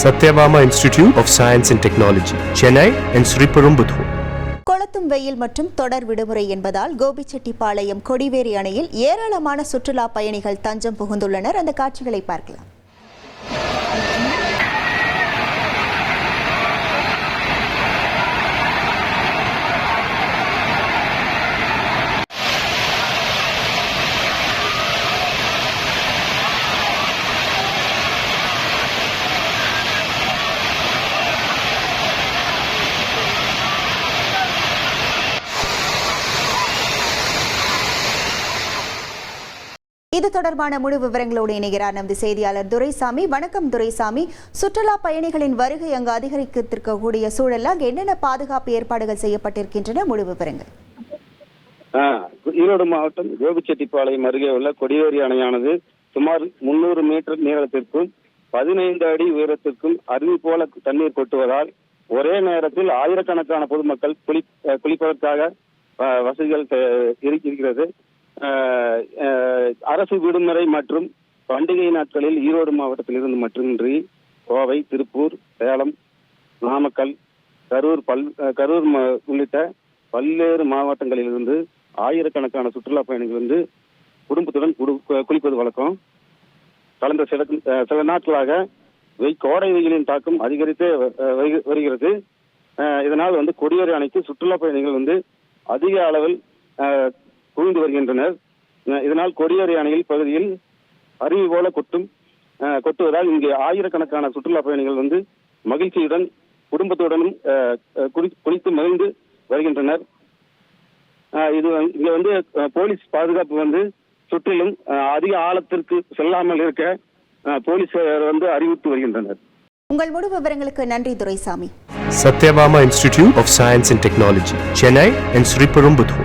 Satyabama Institute of Science and Technology, Chennai and Sriperumbudur. கொளத்தும் வெயில் மற்றும் தொடர் விடுமுறை என்பதால் கோபிச்செட்டிப்பாளையம் கொடிவேரி அணையில் ஏராளமான சுற்றுலா பயணிகள் தஞ்சம் புகுந்துள்ளனர். அந்த காட்சிகளை பார்க்கலாம். இது தொடர்பான முழு விவரங்களோடு இணைகிறார் நமது செய்தியாளர் துரைசாமி. வணக்கம் துரைசாமி. சுற்றுலா பயணிகளின் வருகை அங்கு அதிகரிக்கக்கூடிய சூழல் அங்கு என்னென்ன பாதுகாப்பு ஏற்பாடுகள் செய்யப்பட்டிருக்கின்றன? முழு விவரங்கள். ஈரோடு மாவட்டம் கோபிச்செட்டிப்பாளையம் அருகே உள்ள கொடிவேரி அணையானது சுமார் 300 மீட்டர் நீளத்திற்கும் 15 அடி உயரத்திற்கும் அருவி போல தண்ணீர் கொட்டுவதால் ஒரே நேரத்தில் ஆயிரக்கணக்கான பொதுமக்கள் குளிப்பதற்காக வசதிகள் இருக்கிறது. அரசு விடுமுறை மற்றும் பண்டிகை நாட்களில் ஈரோடு மாவட்டத்தில் இருந்து மட்டுமின்றி கோவை, திருப்பூர், சேலம், நாமக்கல், கரூர் உள்ளிட்ட பல்வேறு மாவட்டங்களில் இருந்து ஆயிரக்கணக்கான சுற்றுலா பயணிகள் வந்து குடும்பத்துடன் குளிப்பது வழக்கம். கடந்த சில நாட்களாக கோடை வெயிலின் தாக்கம் அதிகரித்தே வருகிறது. இதனால் வந்து கொடிவேரி அணைக்கு சுற்றுலா பயணிகள் வந்து அதிக அளவில் குவிந்து வருகின்றனர். இதனால் கொடிவேரி அணையில் பகுதியில் அருவி போல கொட்டுவதால் இங்கு ஆயிரக்கணக்கான சுற்றுலா பயணிகள் வந்து மகிழ்ச்சியுடன் குடும்பத்துடனும் குளித்து மகிழ்ந்து வருகின்றனர். இங்க வந்து போலீஸ் பாதுகாப்பு வந்து சுற்றிலும் அதிக ஆழத்திற்கு செல்லாமல் இருக்க போலீசார் வந்து அறிவித்து வருகின்றனர். உங்கள் முழு விவரங்களுக்கு நன்றி Duraisamy. Satyabama Institute of Science and Technology, Chennai and Sriperumbudur.